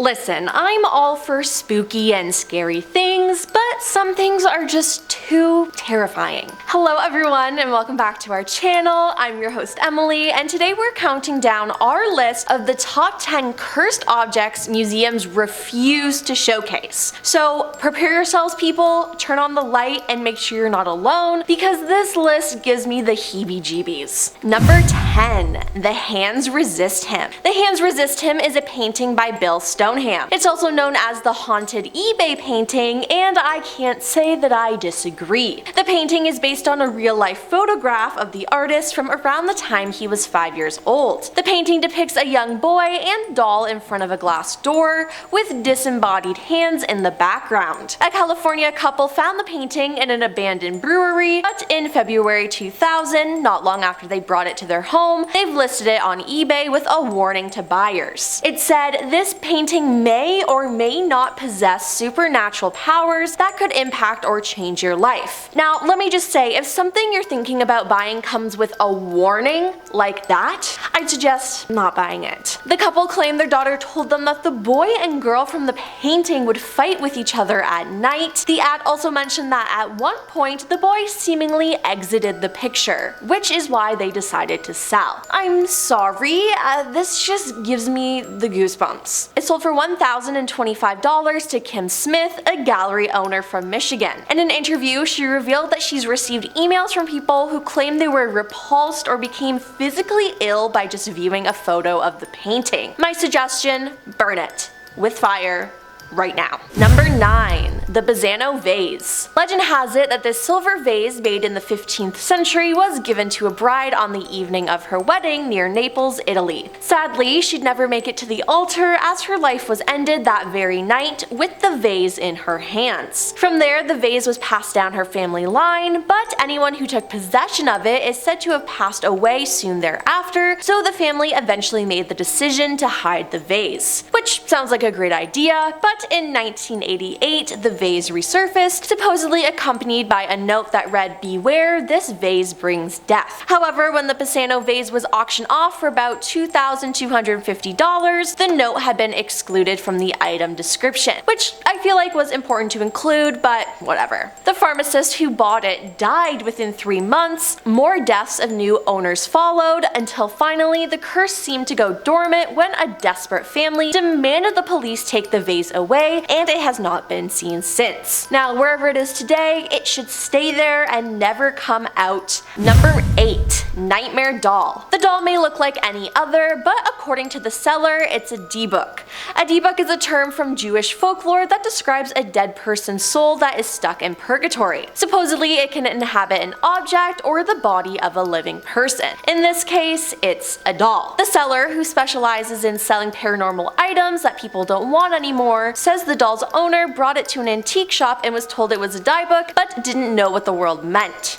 Listen, I'm all for spooky and scary things, but some things are just too terrifying. Hello everyone and welcome back to our channel. I'm your host Emily, and today we're counting down our list of the top 10 cursed objects museums refuse to showcase. So prepare yourselves people, turn on the light, and make sure you're not alone because this list gives me the heebie-jeebies. Number 10. The Hands Resist Him. The Hands Resist Him is a painting by Bill Stoneham. It's also known as the Haunted eBay painting, and I can't say that I disagree. The painting is based on a real-life photograph of the artist from around the time he was 5 years old. The painting depicts a young boy and doll in front of a glass door, with disembodied hands in the background. A California couple found the painting in an abandoned brewery, but in February 2000, not long after they brought it to their home, they've listed it on eBay with a warning to buyers. It said, "This painting may or may not possess supernatural powers that could impact or change your life." Now, let me just say, if something you're thinking about buying comes with a warning like that, I'd suggest not buying it. The couple claimed their daughter told them that the boy and girl from the painting would fight with each other at night. The ad also mentioned that at one point, the boy seemingly exited the picture, which is why they decided to sell. I'm sorry, this just gives me the goosebumps. It sold for $1,025 to Kim Smith, a gallery owner from Michigan. In an interview, she revealed that she's received emails from people who claim they were repulsed or became physically ill by just viewing a photo of the painting. My suggestion, burn it with fire right now. Number 9. The Basano Vase. Legend has it that this silver vase made in the 15th century was given to a bride on the evening of her wedding near Naples, Italy. Sadly, she'd never make it to the altar as her life was ended that very night with the vase in her hands. From there, the vase was passed down her family line, but anyone who took possession of it is said to have passed away soon thereafter, so the family eventually made the decision to hide the vase. Which sounds like a great idea, but in 1988, the vase resurfaced, supposedly accompanied by a note that read, "Beware, this vase brings death." However, when the Basano vase was auctioned off for about $2,250, the note had been excluded from the item description, which I feel like was important to include, but whatever. The pharmacist who bought it died within 3 months, more deaths of new owners followed, until finally the curse seemed to go dormant when a desperate family demanded the police take the vase away, and it has not been seen since. Now, wherever it is today, it should stay there and never come out. Number 8. Nightmare Doll. The doll may look like any other, but according to the seller, it's a debuk. A debuk is a term from Jewish folklore that describes a dead person's soul that is stuck in purgatory. Supposedly, it can inhabit an object or the body of a living person. In this case, it's a doll. The seller, who specializes in selling paranormal items that people don't want anymore, says the doll's owner brought it to an antique shop and was told it was a dieback, but didn't know what the word meant.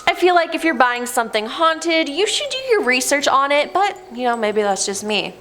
I feel like if you're buying something haunted, you should do your research on it, but maybe that's just me.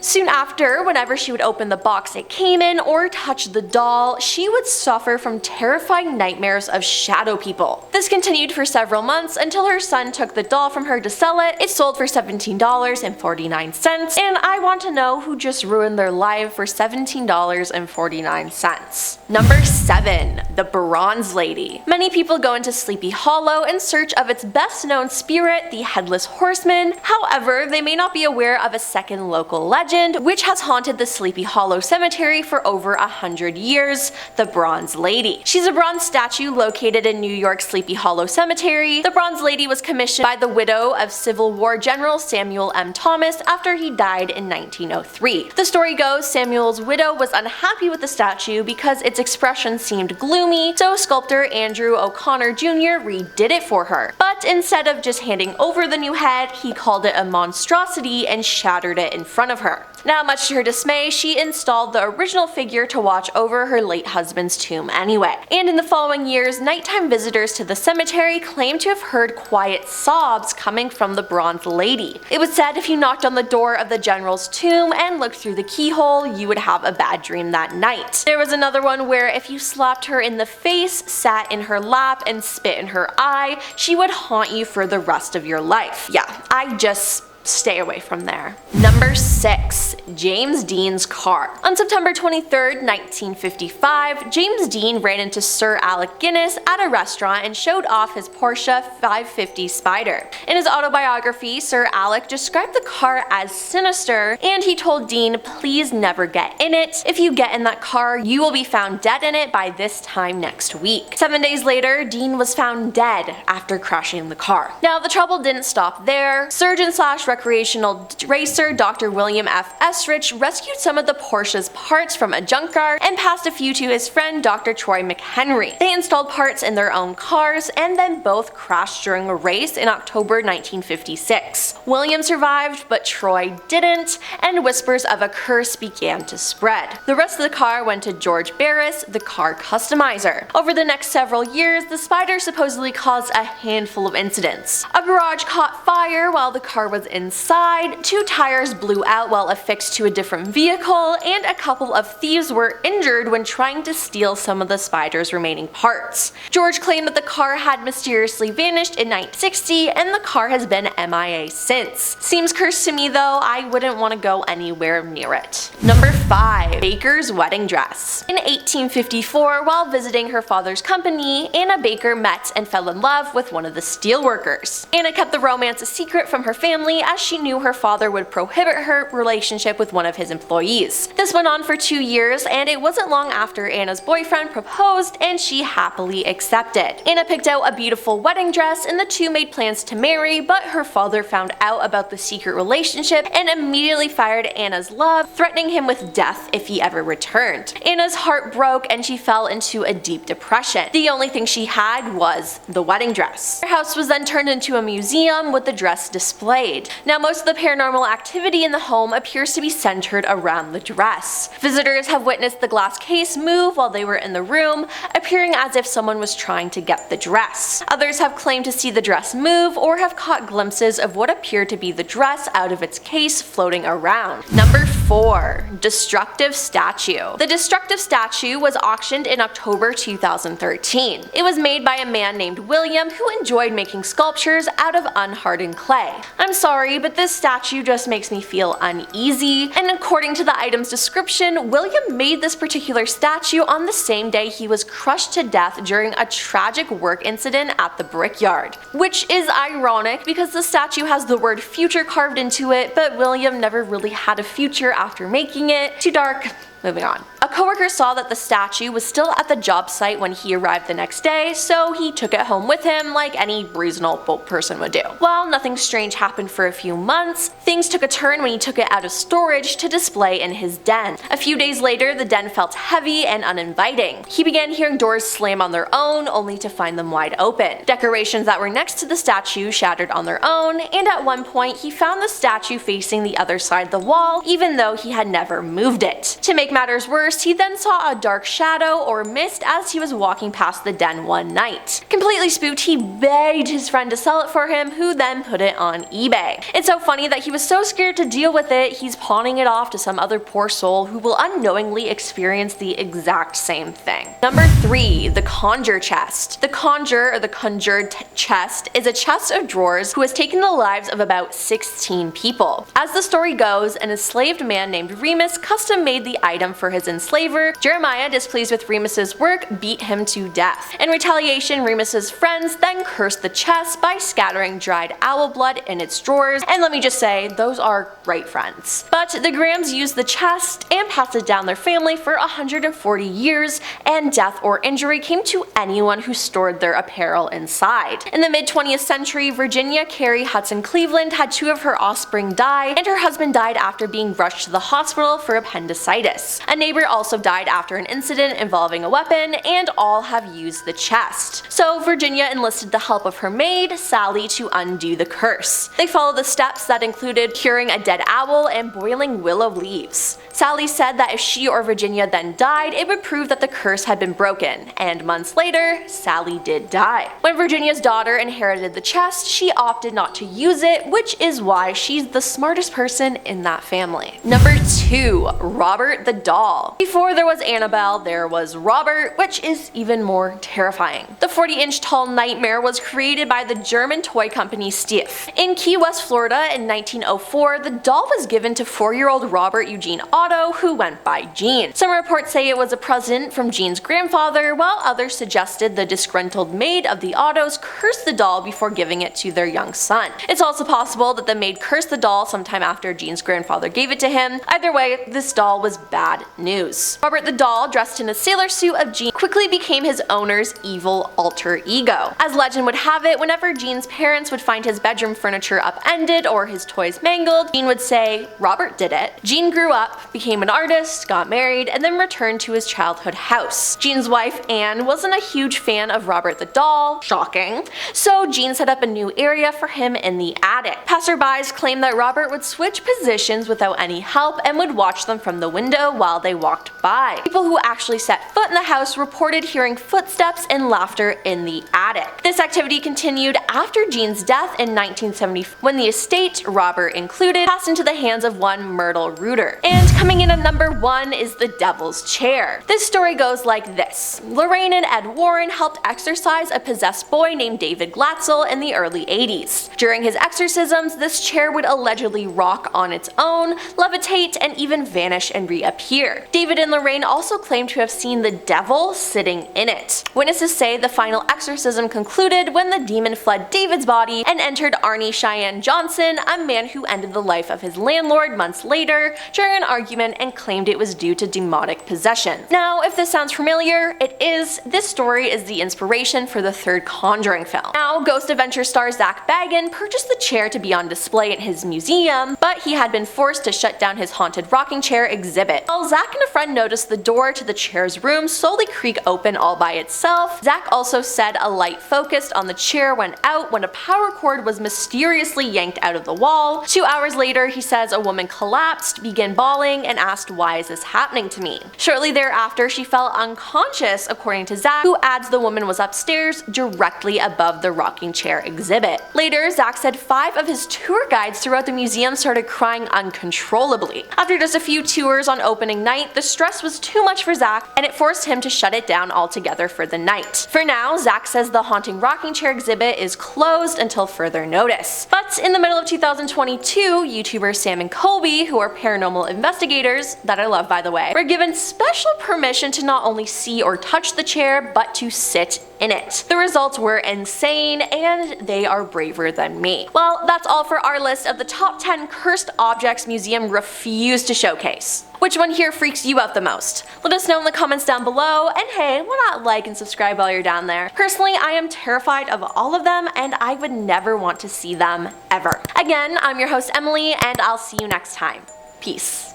Soon after, whenever she would open the box it came in or touch the doll, she would suffer from terrifying nightmares of shadow people. This continued for several months until her son took the doll from her to sell it. It sold for $17.49, and I want to know who just ruined their life for $17.49. Number 7. The Bronze Lady. Many people go into Sleepy Hollow in search of its best known spirit, the Headless Horseman. However, they may not be aware of a second local legend, which has haunted the Sleepy Hollow Cemetery for over 100 years, the Bronze Lady. She's a bronze statue located in New York's Sleepy Hollow Cemetery. The Bronze Lady was commissioned by the widow of Civil War General Samuel M. Thomas after he died in 1903. The story goes Samuel's widow was unhappy with the statue because its expression seemed gloomy, so sculptor Andrew O'Connor Jr. redid it for her. But instead of just handing over the new head, he called it a monstrosity and shattered it in front of her. Now, much to her dismay, she installed the original figure to watch over her late husband's tomb anyway. And in the following years, nighttime visitors to the cemetery claimed to have heard quiet sobs coming from the Bronze Lady. It was said if you knocked on the door of the general's tomb and looked through the keyhole, you would have a bad dream that night. There was another one where if you slapped her in the face, sat in her lap, and spit in her eye, she would haunt you for the rest of your life. Yeah, I just stay away from there. Number 6. James Dean's car. On September 23rd, 1955, James Dean ran into Sir Alec Guinness at a restaurant and showed off his Porsche 550 Spider. In his autobiography, Sir Alec described the car as sinister, and he told Dean, "Please never get in it. If you get in that car, you will be found dead in it by this time next week." 7 days later, Dean was found dead after crashing the car. Now, the trouble didn't stop there. Surgeon/recreational racer Dr. William F. Esrich rescued some of the Porsche's parts from a junkyard and passed a few to his friend Dr. Troy McHenry. They installed parts in their own cars and then both crashed during a race in October 1956. William survived, but Troy didn't, and whispers of a curse began to spread. The rest of the car went to George Barris, the car customizer. Over the next several years, the Spider supposedly caused a handful of incidents. A garage caught fire while the car was inside, 2 tires blew out while affixed to a different vehicle, and a couple of thieves were injured when trying to steal some of the Spider's remaining parts. George claimed that the car had mysteriously vanished in 1960, and the car has been MIA since. Seems cursed to me though, I wouldn't want to go anywhere near it. Number 5. Baker's wedding dress. In 1854, while visiting her father's company, Anna Baker met and fell in love with one of the steelworkers. Anna kept the romance a secret from her family as she knew her father would prohibit her relationship with one of his employees. This went on for 2 years, and it wasn't long after Anna's boyfriend proposed and she happily accepted. Anna picked out a beautiful wedding dress and the two made plans to marry, but her father found out about the secret relationship and immediately fired Anna's love, threatening him with death if he ever returned. Anna's heart broke and she fell into a deep depression. The only thing she had was the wedding dress. Her house was then turned into a museum with the dress displayed. Now, most of the paranormal activity in the home appears to be centered around the dress. Visitors have witnessed the glass case move while they were in the room, appearing as if someone was trying to get the dress. Others have claimed to see the dress move or have caught glimpses of what appeared to be the dress out of its case floating around. Number 4. Destructive statue. The destructive statue was auctioned in October 2013. It was made by a man named William who enjoyed making sculptures out of unhardened clay. I'm sorry, but this statue just makes me feel uneasy, and according to the item's description, William made this particular statue on the same day he was crushed to death during a tragic work incident at the brickyard. Which is ironic because the statue has the word future carved into it, but William never really had a future after making it. Too dark. Moving on. A coworker saw that the statue was still at the job site when he arrived the next day, so he took it home with him like any reasonable person would do. While nothing strange happened for a few months, things took a turn when he took it out of storage to display in his den. A few days later, the den felt heavy and uninviting. He began hearing doors slam on their own, only to find them wide open. Decorations that were next to the statue shattered on their own, and at one point he found the statue facing the other side of the wall, even though he had never moved it. To make matters worse, he then saw a dark shadow or mist as he was walking past the den one night. Completely spooked, he begged his friend to sell it for him, who then put it on eBay. It's so funny that he was so scared to deal with it, he's pawning it off to some other poor soul who will unknowingly experience the exact same thing. Number 3. The Conjure Chest. The Conjure, or the Conjured Chest, is a chest of drawers who has taken the lives of about 16 people. As the story goes, an enslaved man named Remus custom made the item for his enslaver. Jeremiah, displeased with Remus's work, beat him to death. In retaliation, Remus's friends then cursed the chest by scattering dried owl blood in its drawers, and let me just say, those are great friends. But the Grahams used the chest and passed it down their family for 140 years, and death or injury came to anyone who stored their apparel inside. In the mid-20th century, Virginia Carey Hudson Cleveland had 2 of her offspring die, and her husband died after being rushed to the hospital for appendicitis. A neighbor also died after an incident involving a weapon, and all have used the chest. So Virginia enlisted the help of her maid, Sally, to undo the curse. They followed the steps that included curing a dead owl and boiling willow leaves. Sally said that if she or Virginia then died, it would prove that the curse had been broken, and months later, Sally did die. When Virginia's daughter inherited the chest, she opted not to use it, which is why she's the smartest person in that family. Number 2. Robert the doll. Before there was Annabelle, there was Robert, which is even more terrifying. The 40-inch tall nightmare was created by the German toy company Stief. In Key West, Florida in 1904, the doll was given to 4-year-old Robert Eugene Otto, who went by Gene. Some reports say it was a present from Gene's grandfather, while others suggested the disgruntled maid of the Ottos cursed the doll before giving it to their young son. It's also possible that the maid cursed the doll sometime after Gene's grandfather gave it to him. Either way, this doll was bad news. Robert the doll, dressed in a sailor suit of Gene, quickly became his owner's evil alter ego. As legend would have it, whenever Gene's parents would find his bedroom furniture upended or his toys mangled, Gene would say, "Robert did it." Gene grew up, became an artist, got married, and then returned to his childhood house. Gene's wife, Anne, wasn't a huge fan of Robert the doll, shocking, so Gene set up a new area for him in the attic. Passerbys claimed that Robert would switch positions without any help and would watch them from the window while they walked by. People who actually set foot in the house reported hearing footsteps and laughter in the attic. This activity continued after Gene's death in 1970, when the estate, Robert included, passed into the hands of one Myrtle Reuter. And coming in at number 1 is the Devil's Chair. This story goes like this. Lorraine and Ed Warren helped exorcise a possessed boy named David Glatzel in the early 80s. During his exorcisms, this chair would allegedly rock on its own, levitate, and even vanish and reappear. David and Lorraine also claimed to have seen the devil sitting in it. Witnesses say the final exorcism concluded when the demon fled David's body and entered Arnie Cheyenne Johnson, a man who ended the life of his landlord months later during an argument and claimed it was due to demonic possession. Now, if this sounds familiar, it is. This story is the inspiration for the third Conjuring film. Now, Ghost Adventure star Zach Bagan purchased the chair to be on display in his museum, but he had been forced to shut down his haunted rocking chair exhibit. While Zach and a friend noticed the door to the chair's room slowly creak open all by itself, Zach also said a light focused on the chair went out when a power cord was mysteriously yanked out of the wall. 2 hours later, he says a woman collapsed, began bawling, and asked, "Why is this happening to me?" Shortly thereafter, she fell unconscious, according to Zach, who adds the woman was upstairs, directly above the rocking chair exhibit. Later, Zach said 5 of his tour guides throughout the museum started crying uncontrollably. After just a few tours on opening night, the stress was too much for Zach, and it forced him to shut it down altogether for the night. For now, Zach says the haunting rocking chair exhibit is closed until further notice. But in the middle of 2022, YouTubers Sam and Colby, who are paranormal investigators, that I love by the way, were given special permission to not only see or touch the chair, but to sit in it. The results were insane, and they are braver than me. Well, that's all for our list of the top 10 cursed objects museum refuse to showcase. Which one here freaks you out the most? Let us know in the comments down below, and hey, why not like and subscribe while you're down there? Personally, I am terrified of all of them, and I would never want to see them ever. Again, I'm your host Emily, and I'll see you next time. Peace.